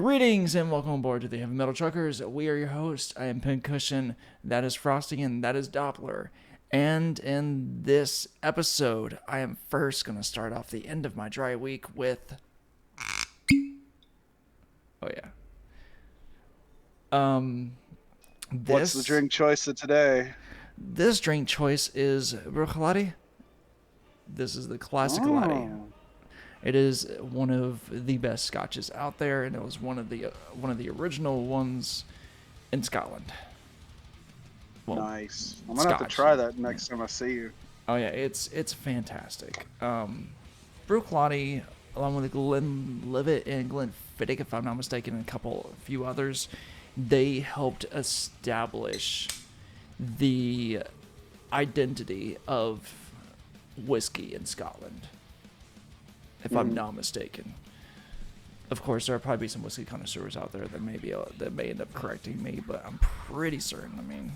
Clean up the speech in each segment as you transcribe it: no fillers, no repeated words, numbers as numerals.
Greetings and welcome aboard to the Heavy Metal Truckers. We are your hosts. I am Pincushion, that is Frosty, and that is Doppler. And in this episode, I am first going to start off the end of my dry week with... Oh, yeah. What's the drink choice of today? This drink choice is Bruichladdich. This is the classic laddie. It is one of the best scotches out there, and it was one of the original ones in Scotland. Well, nice. I'm gonna have to try that next time I see you. Oh yeah, it's fantastic. Bruichladdich, along with Glenlivet and Glenfiddich, if I'm not mistaken, and a few others, they helped establish the identity of whiskey in Scotland, if I'm not mistaken. Of course, there'll probably be some whiskey connoisseurs out there that may end up correcting me, but I'm pretty certain. I mean,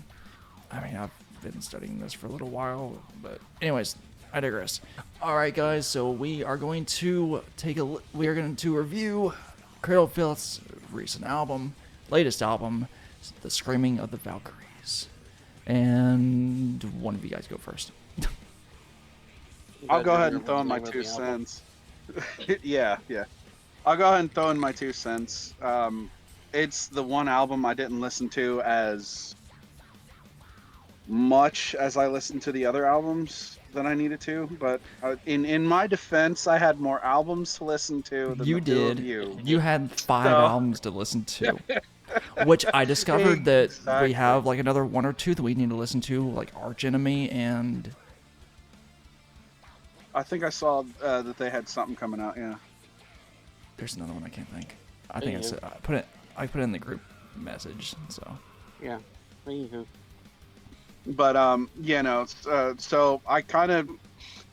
I've been studying this for a little while, but anyways, I digress. All right, guys, so we are going to review Cradle of Filth's latest album, The Screaming of the Valkyries. And one of you guys go first. I'll go ahead and throw in my 2 cents. Yeah. I'll go ahead and throw in my 2 cents. It's the one album I didn't listen to as much as I listened to the other albums that I needed to, but in my defense, I had more albums to listen to than you did. You had 5 albums to listen to, which I discovered that we have like another 1 or 2 that we need to listen to, like Arch Enemy and... I think I saw that they had something coming out. Yeah. There's another one I can't think. I think I put it in the group message. So. Yeah. But so I kind of,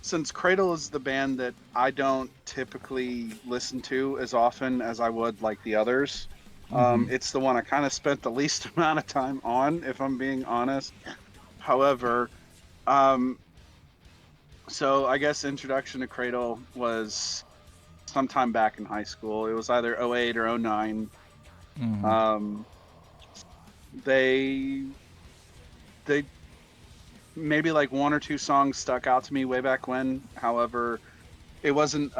since Cradle is the band that I don't typically listen to as often as I would like the others, it's the one I kind of spent the least amount of time on, if I'm being honest. However, so I guess introduction to Cradle was sometime back in high school. It was either 08 or 09. They maybe like 1 or 2 songs stuck out to me way back when. However, it wasn't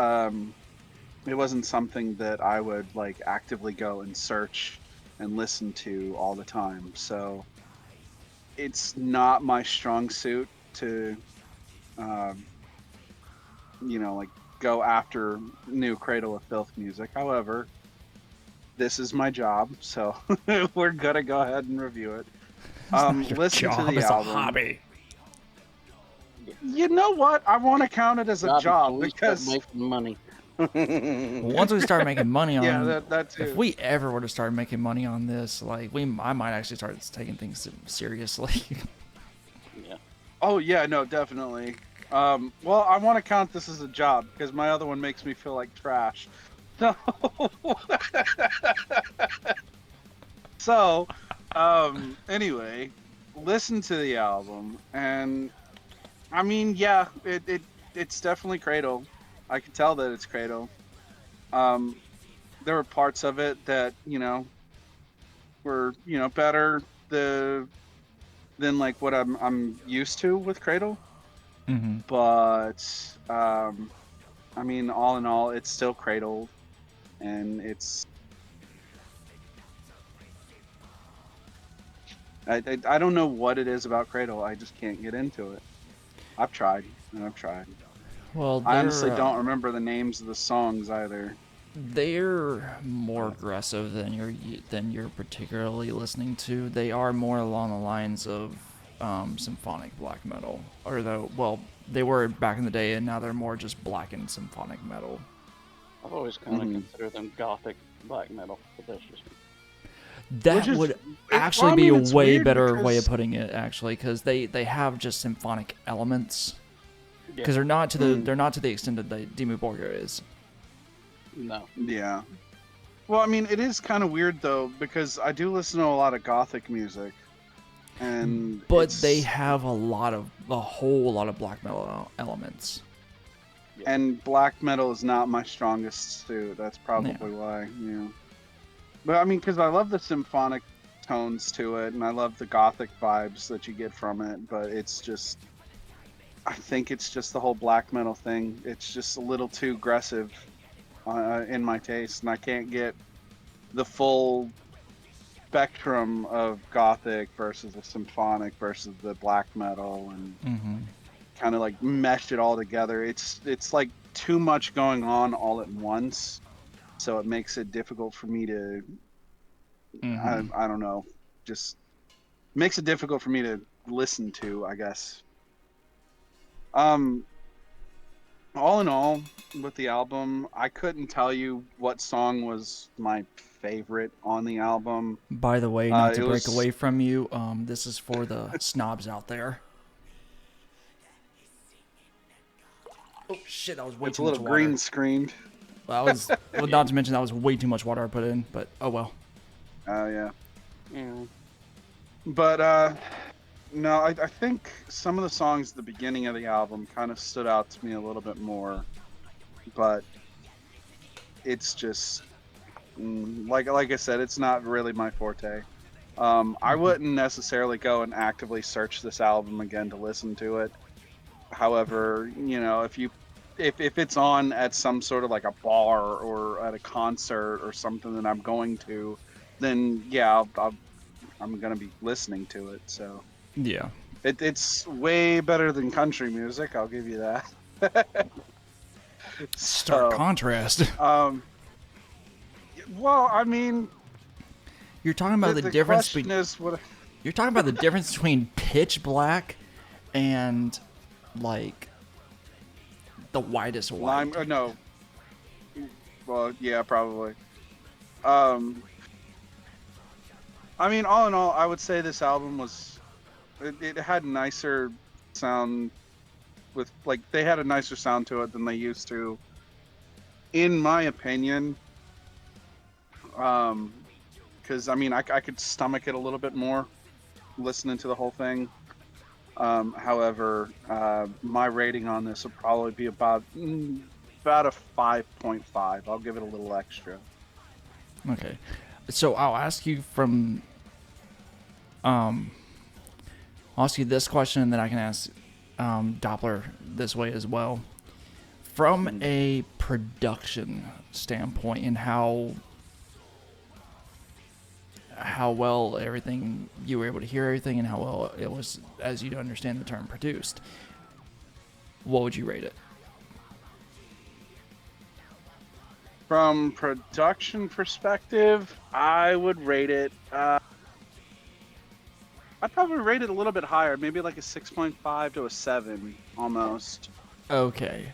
something that I would like actively go and search and listen to all the time. So it's not my strong suit to like go after new Cradle of Filth music. However, this is my job, so we're gonna go ahead and review it. Listen to the album. A hobby. You know what? I want to count it as a job because making money. Once we start making money on, that too. If we ever were to start making money on this, like I might actually start taking things seriously. Yeah. Oh yeah, no, definitely. Well, I want to count this as a job because my other one makes me feel like trash. So, anyway, listen to the album, and I mean, yeah, it's definitely Cradle. I can tell that it's Cradle. There were parts of it that were better than like what I'm used to with Cradle. But I mean, all in all, it's still Cradle, and it's I don't know what it is about Cradle. I just can't get into it. I've tried. Well, I honestly don't remember the names of the songs either. They're more aggressive than you're particularly listening to. They are more along the lines of symphonic black metal, they were back in the day, and now they're more just blackened symphonic metal. I've always kind of considered them gothic black metal, but that's just me. That would actually be a way better way of putting it, actually, because they have just symphonic elements. Because they're not to the extent that the Dimmu Borgir is. No. Yeah. Well, I mean, it is kind of weird though, because I do listen to a lot of gothic music, but they have a whole lot of black metal elements. And black metal is not my strongest suit. That's probably why. Yeah. But I mean, because I love the symphonic tones to it, and I love the gothic vibes that you get from it. But it's just, I think it's just the whole black metal thing. It's just a little too aggressive in my taste, and I can't get the full spectrum of gothic versus the symphonic versus the black metal, and Mm-hmm. kind of like mesh it all together. It's like too much going on all at once, so it makes it difficult for me to Mm-hmm. I don't know, just makes it difficult for me to listen to, I guess. Um, all in all, with the album, I couldn't tell you what song was my favorite on the album. By the way, not It to break was away from you, this is for the snobs out there. Oh shit! That was way it's a too much little water. green screened. Well, that was well, not to mention that was way too much water I put in. But oh well. Oh yeah, Yeah. but no, I think some of the songs at the beginning of the album kind of stood out to me a little bit more, but it's just like I said, it's not really my forte. I wouldn't necessarily go and actively search this album again to listen to it. However, if it's on at some sort of like a bar or at a concert or something that I'm going to, then yeah, I'm gonna be listening to it. So Yeah. it's way better than country music. I'll give you that. Stark So, contrast. um, well, I mean, You're talking about the the difference question is what. You're talking about the difference between pitch black and like the whitest white. Lime? No. Well, yeah, probably. Um, I mean, all in all, I would say this album was. It had nicer sound with like they had a nicer sound to it than they used to, in my opinion. Because I mean, I could stomach it a little bit more listening to the whole thing. However, my rating on this will probably be about a 5.5. I'll give it a little extra. Okay. So I'll ask you from I'll ask you this question and then I can ask Doppler this way as well. From a production standpoint and how well everything you were able to hear everything and how well it was, as you understand the term, produced, what would you rate it? From production perspective, I would rate it. I'd probably rate it a little bit higher, maybe like a 6.5 to a 7 almost. Okay,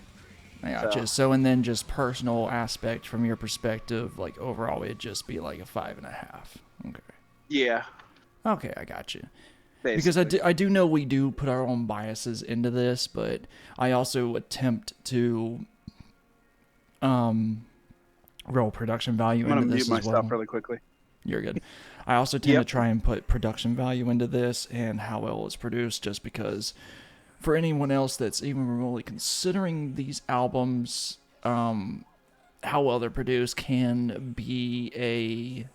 I gotcha. So and then just personal aspect from your perspective, like overall it'd just be like a 5.5. Okay. Yeah, Okay, I got you. basically. Because I do know we do put our own biases into this, but I also attempt to roll production value I'm gonna into mute this as myself well. really quickly. You're good. I also tend to Yep. try and put production value into this and how well it's produced, just because for anyone else that's even remotely considering these albums, how well they're produced can be a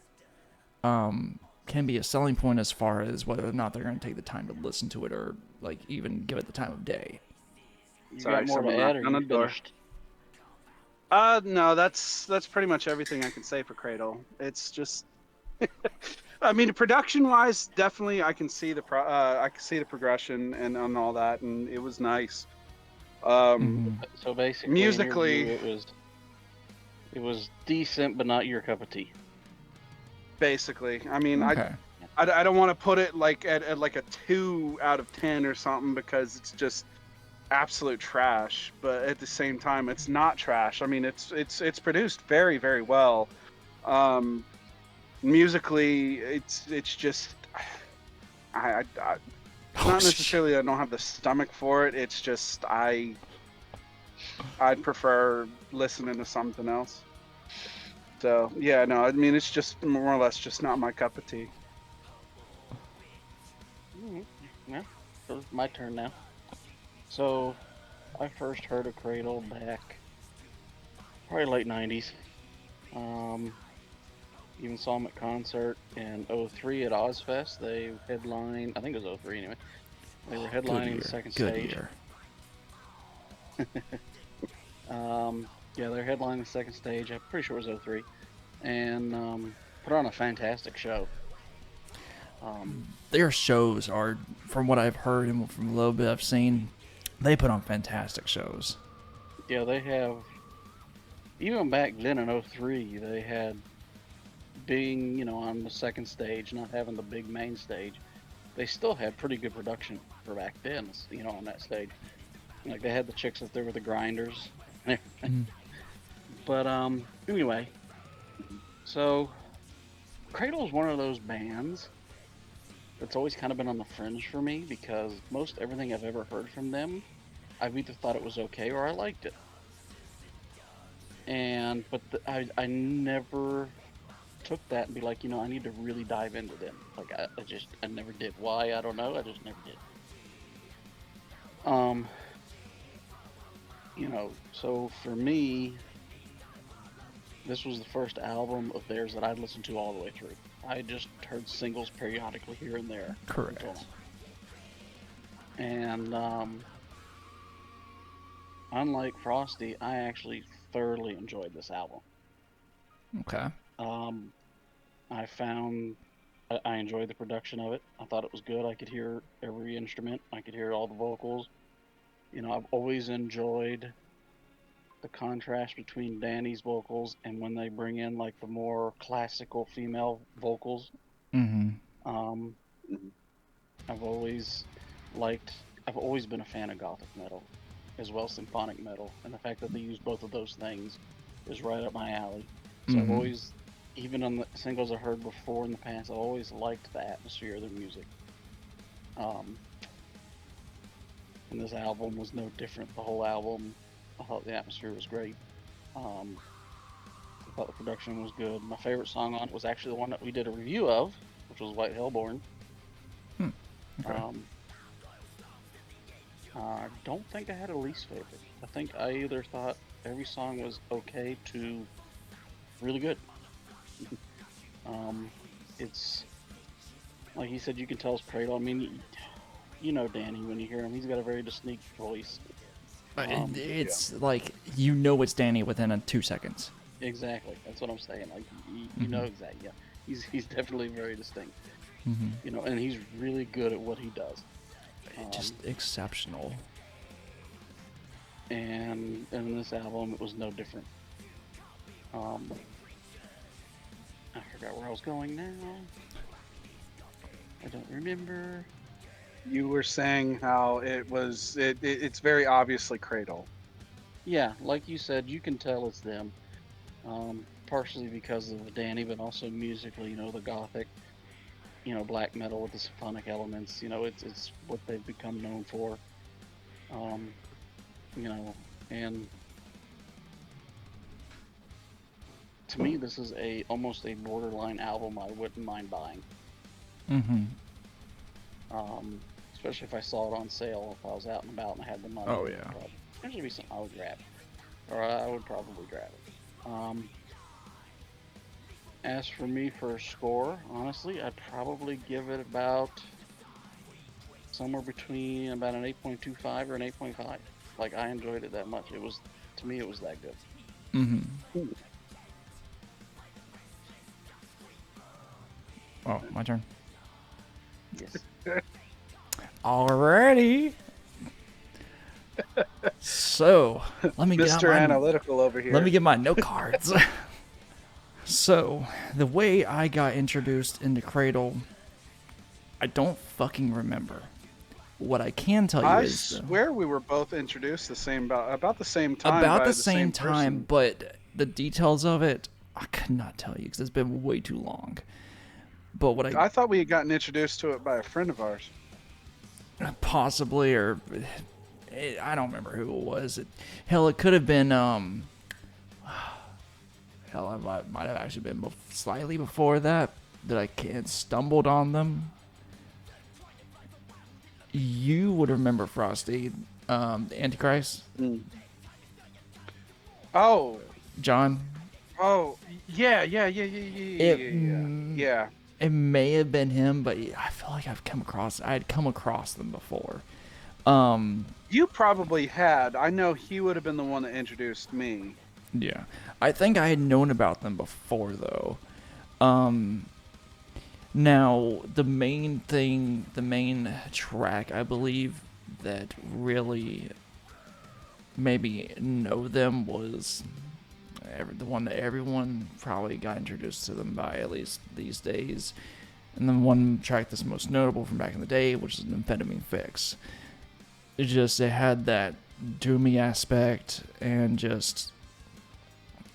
selling point as far as whether or not they're going to take the time to listen to it or like even give it the time of day. You Sorry, got more to someone add, or knocked on you the door. finished? No, that's pretty much everything I can say for Cradle. It's just, I mean, production wise, definitely I can see I can see the progression and all that, and it was nice. So basically, Musically, in your view, it was decent, but not your cup of tea. basically, I mean, Okay. I don't want to put it like at like a 2 out of 10 or something because it's just absolute trash, but at the same time it's not trash. I mean, it's produced very, very well. Musically, it's just I not necessarily I don't have the stomach for it. It's just I'd prefer listening to something else. So yeah, no, I mean it's just more or less just not my cup of tea. Yeah, so it's my turn now. So, I first heard of Cradle back probably late '90s. Even saw them at concert in '03 at Ozfest. They headlined, I think it was '03 anyway. They were Good headlining the year. second Good stage. year. Yeah, they're headlining the second stage. I'm pretty sure it was '03, and put on a fantastic show. Their shows are, from what I've heard and from a little bit I've seen, they put on fantastic shows. Yeah, they have, even back then in '03, they had, being, on the second stage, not having the big main stage, they still had pretty good production for back then, on that stage. Like, they had the chicks that there were the grinders. But, anyway, so Cradle is one of those bands that's always kind of been on the fringe for me because most everything I've ever heard from them, I've either thought it was okay or I liked it. But I never took that and be like, I need to really dive into them. Like I never did. Why? I don't know. I just never did. Um, so for me, this was the first album of theirs that I'd listened to all the way through. I just heard singles periodically here and there. Correct. And unlike Frosty, I actually thoroughly enjoyed this album. Okay. I enjoyed the production of it. I thought it was good. I could hear every instrument. I could hear all the vocals. I've always enjoyed the contrast between Danny's vocals and when they bring in like the more classical female vocals. Mm-hmm. Um, I've always liked. I've always been a fan of gothic metal, as well as symphonic metal, and the fact that they use both of those things is right up my alley. So I've always, even on the singles I heard before in the past, I've always liked the atmosphere of their music. And this album was no different. The whole album, I thought the atmosphere was great. I thought the production was good. My favorite song on it was actually the one that we did a review of, which was White Hellborn. Okay. I don't think I had a least favorite. I think I either thought every song was okay to really good. It's like he said, you can tell it's Cradle. I mean, Danny when you hear him, he's got a very distinct voice. It's like it's Danny within 2 seconds. Exactly, that's what I'm saying. Like you know exactly. Yeah, he's definitely very distinct. And he's really good at what he does. Just exceptional. And in this album, it was no different. I forgot where I was going now. I don't remember. You were saying how it's very obviously Cradle. Yeah, like you said, you can tell it's them. Partially because of Danny, but also musically, the gothic, black metal with the symphonic elements. It's what they've become known for. And to me, this is almost a borderline album I wouldn't mind buying. Especially if I saw it on sale, if I was out and about and I had the money. Oh, yeah. There's be something I would grab. Or I would probably grab it. As for me for a score, honestly, I'd probably give it about somewhere between about an 8.25 or an 8.5. Like, I enjoyed it that much. To me, it was that good. Oh, my turn. Yes. Alrighty. So, let me get out Mr. my Analytical over here. Let me get my note cards. So, the way I got introduced into Cradle, I don't fucking remember. What I can tell you I is... swear we were both introduced about the same time. About by the same time, person. but the details of it, I could not tell you because it's been way too long. But what I thought we had gotten introduced to it by a friend of ours. Possibly, or... I don't remember who it was. Hell, it could have been... Hell, I might have actually been slightly before that I stumbled on them. You would remember Frosty, the Antichrist. Oh, John. Oh, yeah, yeah, yeah, yeah, It yeah, yeah, yeah. Yeah. it may have been him, but I feel like I had come across them before. Um, You probably had. I know he would have been the one that introduced me. yeah, I think I had known about them before though. Um, Now, the main track, I believe, that really made me know them was the one that everyone probably got introduced to them by, at least these days. And then one track that's most notable from back in the day, which is an Amphetamine Fix. It had that doomy aspect and just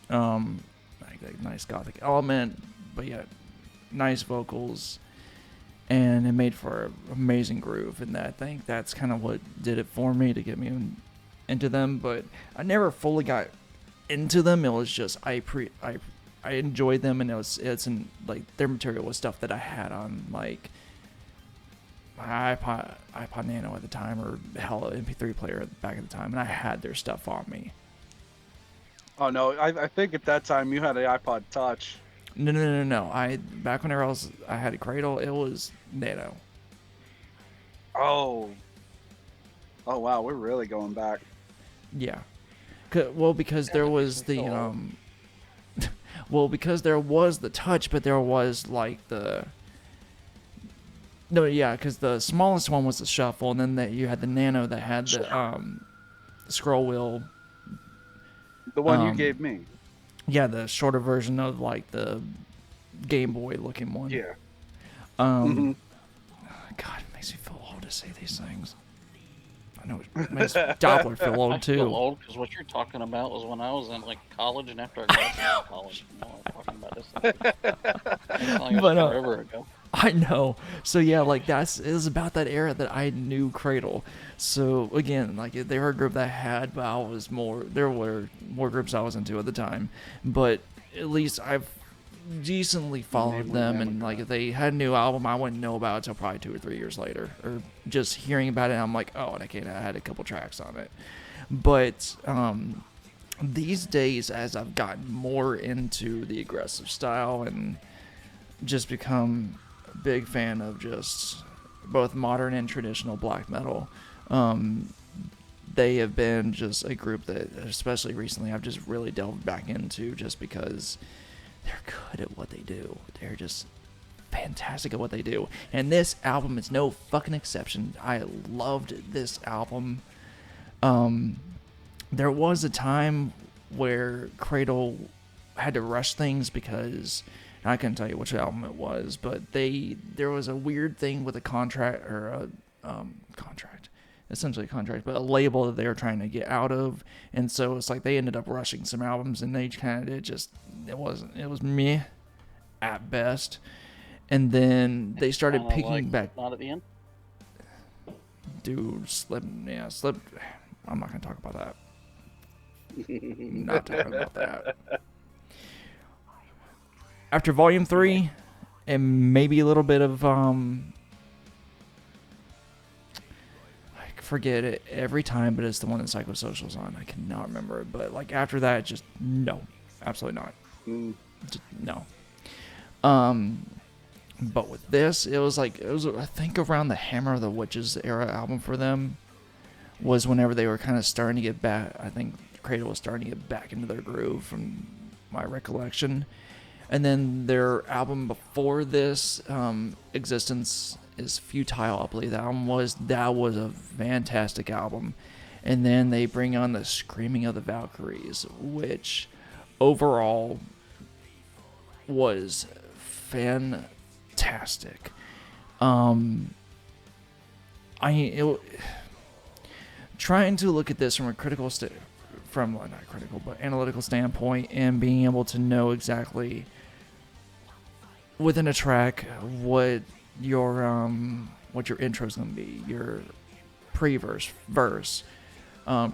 like a nice gothic element, but yet nice vocals, and it made for an amazing groove. And I think that's kind of what did it for me to get me into them. But I never fully got into them. It was just I enjoyed them, and it's in like their material was stuff that I had on like my iPod Nano at the time, or hell, MP3 player back at the time, and I had their stuff on me. Oh no, I think at that time you had an iPod Touch. No. Back whenever I had a Cradle, it was Nano. Oh. Oh wow, we're really going back. Yeah. Well, because there was the well, because there was the touch, but there was like the no, yeah, because the smallest one was the shuffle, and then you had the nano that had the scroll wheel. The one you gave me. Yeah, the shorter version of like the Game Boy looking one. Yeah. God, it makes me feel old to say these things. I know it makes Doppler feel old too. I feel old because what you're talking about was when I was in like college and after I graduated college. You know what I'm talking about this. It's like But, forever ago. I know. So yeah, like it was about that era that I knew Cradle. So again, like they were a group that I had, but there were more groups I was into at the time. But at least I've decently followed them, and like if they had a new album, I wouldn't know about it until probably 2 or 3 years later, or just hearing about it. I'm like, oh, and I had a couple tracks on it. But these days, as I've gotten more into the aggressive style and just become a big fan of just both modern and traditional black metal, they have been just a group that, especially recently, I've just really delved back into, just because they're good at what they do. They're just fantastic at what they do. And this album is no fucking exception. I loved this album. There was a time where Cradle had to rush things because I couldn't tell you which album it was, but there was a weird thing with a contract, or a contract, essentially a contract, but a label that they were trying to get out of, and so it's like they ended up rushing some albums, and it was meh at best, and then they started picking like back. Not at the end. Dude, Slip. I'm not gonna talk about that. Not talking about that. After Volume 3, and maybe a little bit of I forget it every time, but it's the one that Psychosocial's on. I cannot remember it, but like after that, just no, absolutely not. Just, no. But with this, it was I think around the Hammer of the Witches era album for them was whenever they were kind of starting to get back. I think Cradle was starting to get back into their groove, from my recollection. And then their album before this, Existence is Futile, I believe that was a fantastic album. And then they bring on the Screaming of the Valkyries, which overall was fantastic. Trying to look at this from a analytical standpoint, and being able to know exactly within a track what your intro is going to be, your pre-verse, verse,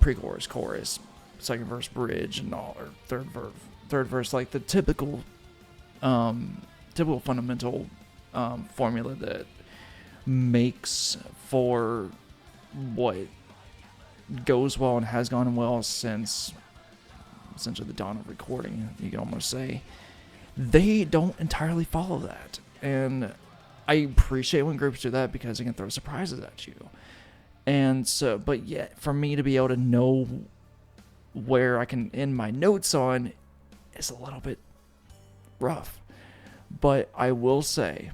pre-chorus, chorus, second verse, bridge, and all, or third verse, like the typical fundamental formula that makes for what goes well and has gone well since essentially the dawn of recording, you can almost say, they don't entirely follow that. And I appreciate when groups do that because it can throw surprises at you. And so, but yet, for me to be able to know where I can end my notes on is a little bit rough. But I will say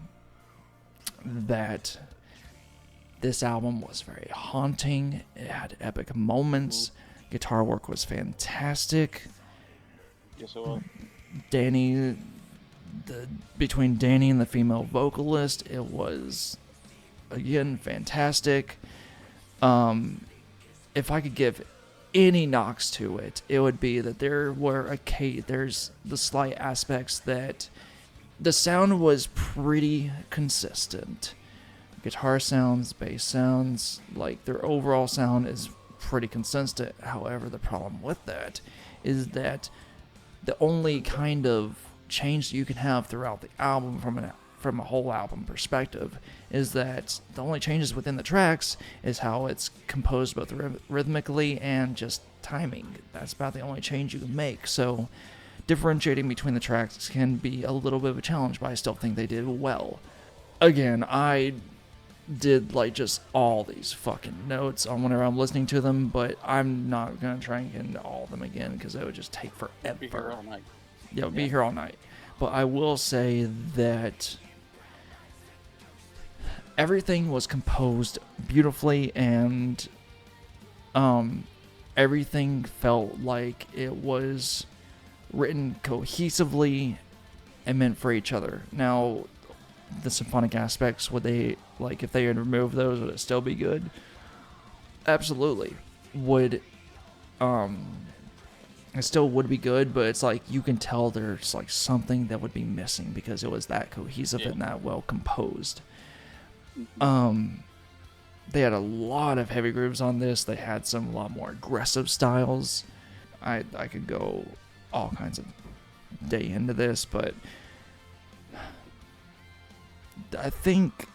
that this album was very haunting. It had epic moments. Guitar work was fantastic. Yes, it was. Between Danny and the female vocalist, it was, again, fantastic. If I could give any knocks to it, it would be that there's the slight aspects that the sound was pretty consistent. Guitar sounds, bass sounds, like their overall sound is pretty consistent. However, the problem with that is that the only kind of change you can have throughout the album from a whole album perspective is that the only changes within the tracks is how it's composed both rhythmically and just timing. That's about the only change you can make. So differentiating between the tracks can be a little bit of a challenge, but I still think they did well. Again, I did like just all these fucking notes on whenever I'm listening to them, but I'm not gonna try and get into all of them again because it would just take forever. Be here all night. Yeah, be here all night. But I will say that everything was composed beautifully, and everything felt like it was written cohesively and meant for each other. Now, the symphonic aspects, would they, like, if they had removed those, would it still be good? Absolutely. It still would be good, but it's like you can tell there's like something that would be missing because it was that cohesive and that well composed. They had a lot of heavy grooves on this. They had a lot more aggressive styles. I could go all kinds of day into this, but I think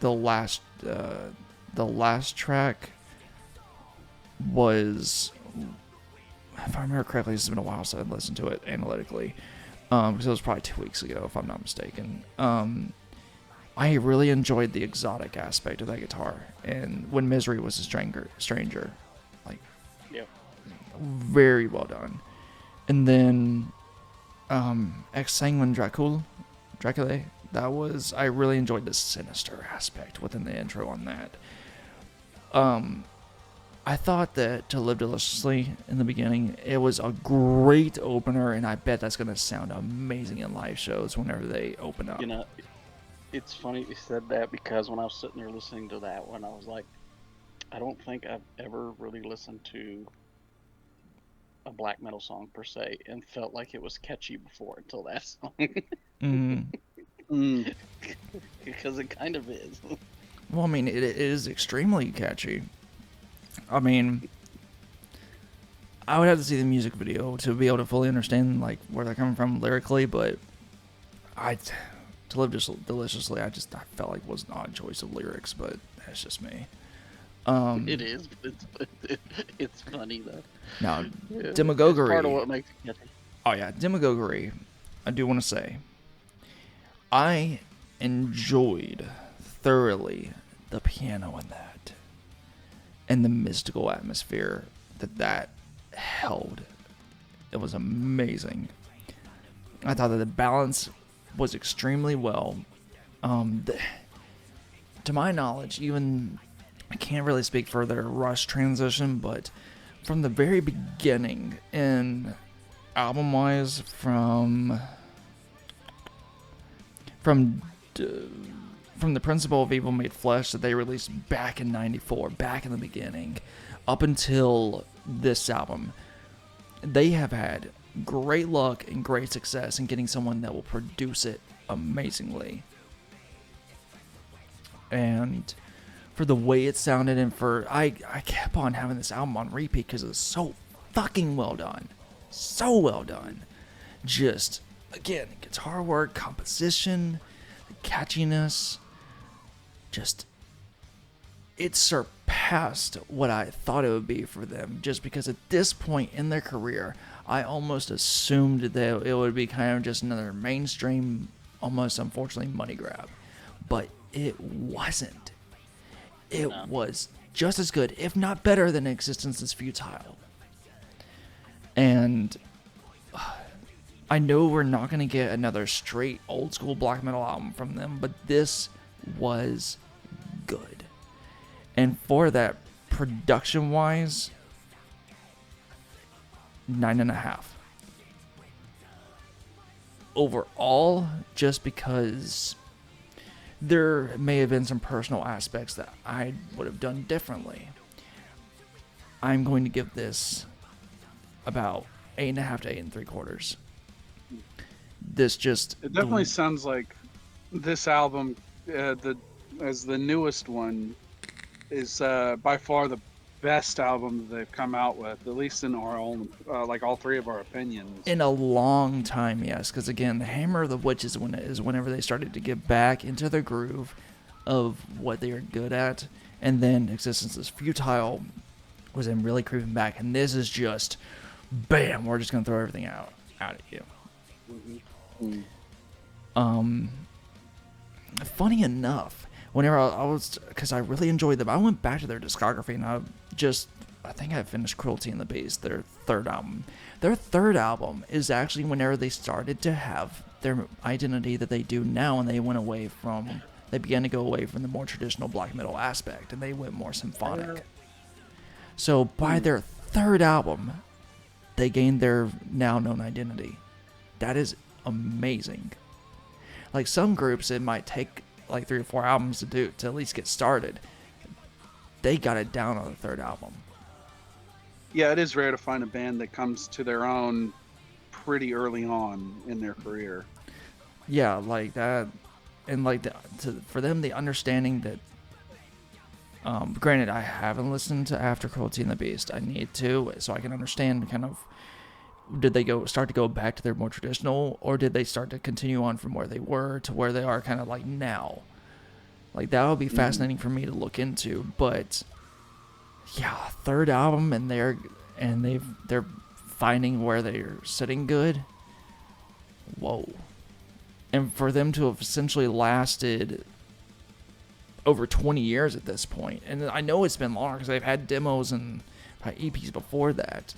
the last track was, if I remember correctly, this has been a while since I listened to it analytically, because it was probably 2 weeks ago, if I'm not mistaken. I really enjoyed the exotic aspect of that guitar, and When Misery Was a Stranger, like, very well done. And then Ex Sanguine Dracula, I really enjoyed the sinister aspect within the intro on that. I thought that To Live Deliciously in the beginning, it was a great opener, and I bet that's going to sound amazing in live shows whenever they open up. You know, it's funny you said that because when I was sitting there listening to that one, I was like, I don't think I've ever really listened to a black metal song per se and felt like it was catchy before until that song. Mm-hmm. Because it kind of is. Well, I mean, it is extremely catchy. I mean, I would have to see the music video to be able to fully understand like where they're coming from lyrically, but To Live Deliciously, I felt like it was an odd choice of lyrics, but that's just me. It is, but it's funny though. Now, Yeah, Demagoguery. part of what makes it catchy. Oh yeah, Demagoguery. I do want to say, I enjoyed thoroughly the piano in that, and the mystical atmosphere that held. It was amazing. I thought that the balance was extremely well. To my knowledge, even I can't really speak for their Rush transition, but from the very beginning, and album-wise, from the Principle of Evil Made Flesh that they released back in '94, back in the beginning, up until this album, they have had great luck and great success in getting someone that will produce it amazingly. And for the way it sounded, and for I kept on having this album on repeat because it's so fucking well done. So well done. Just, again, guitar work, composition, the catchiness, just, it surpassed past what I thought it would be for them, just because at this point in their career, I almost assumed that it would be kind of just another mainstream, almost unfortunately, money grab. But it wasn't. It was just as good, if not better, than Existence is Futile. And I know we're not going to get another straight old school black metal album from them, but this was good. And for that, production wise, 9.5. Overall, just because there may have been some personal aspects that I would have done differently, I'm going to give this about 8.5 to 8.75. This just... It definitely sounds like this album, as the newest one, is by far the best album that they've come out with, at least in our own, like all three of our opinions. In a long time, yes. Because again, the Hammer of the Witch is whenever they started to get back into the groove of what they are good at. And then Existence is Futile was them really creeping back. And this is just, bam, we're just going to throw everything out at you. Funny enough, whenever I was, because I really enjoyed them, I went back to their discography and I think I finished Cruelty and the Beast, their third album. Their third album is actually whenever they started to have their identity that they do now, and they began to go away from the more traditional black metal aspect, and they went more symphonic. So by their third album, they gained their now known identity. That is amazing. Like some groups, it might take like 3 or 4 albums to at least get started. They got it down on the third album. Yeah, it is rare to find a band that comes to their own pretty early on in their career. Yeah, like that, and like for them, the understanding that. Granted, I haven't listened to After Cruelty and the Beast. I need to, so I can understand kind of. Did they start to go back to their more traditional, or did they start to continue on from where they were to where they are kind of like now? Like that would be fascinating for me to look into. But yeah, third album, and they're finding where they're sitting good. Whoa. And for them to have essentially lasted over 20 years at this point, and I know it's been long because they've had demos and EPs before that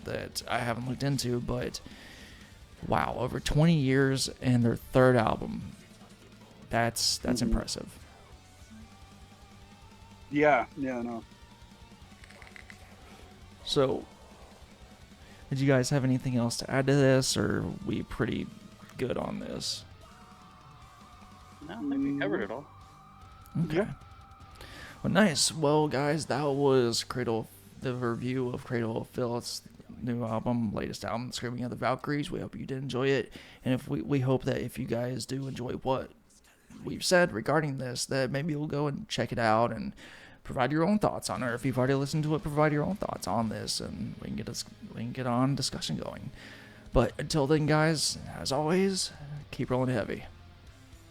I haven't looked into, but wow, over 20 years and their third album, that's impressive. Yeah, no. So, did you guys have anything else to add to this, or are we pretty good on this? No, I think we covered it all. Okay. Yeah. Well, nice. Well, guys, that was the review of Cradle of Filth's new album, latest album, Screaming of the Valkyries. We hope you did enjoy it, and if we hope that if you guys do enjoy what we've said regarding this, that maybe you'll go and check it out and provide your own thoughts on it. Or if you've already listened to it, provide your own thoughts on this, and we can get on discussion going. But until then, guys, as always, keep rolling heavy.